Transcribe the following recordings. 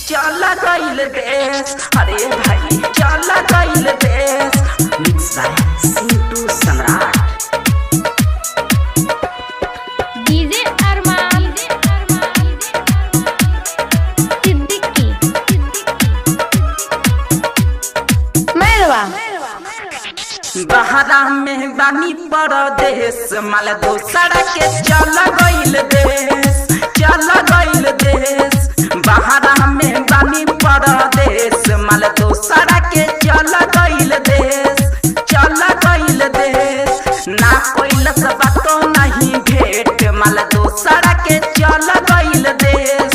चला गइल देश। अरे भाई चला गइल देश। Mix by Sintu Samrat. DJ Arman Siddiqui मेरवा बहरा में बानी परदेश माल दोसरा के चला गइल देश। चला गइल देश। बहरा में बानी परदेश माल दोसरा के चला गइल देश। चला गइल देश। ना कोइल से बातो नहीं भेट माल दोसरा के चला गइल देश।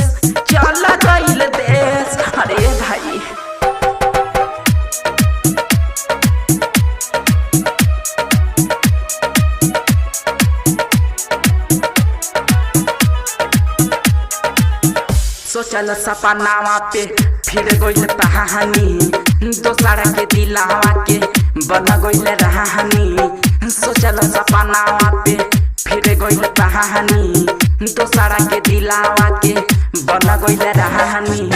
चला गइल देश। अरे भाई सोचल सपनावा पे फिर गइल कहानी दोसरा के दिलावा के बन गइल रहानी। सोचल सपनावा पे फिर गइल कहानी दोसरा के दिलावा के बन गइल रहानी।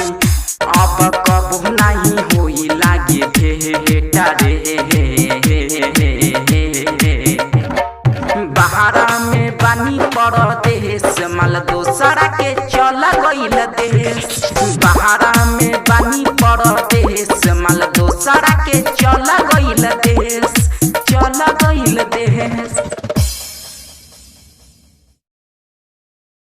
अब कबू नहीं होई लागे भेट रे। बहरा में बानी परदेश माल दोसरा के चला गइल देश।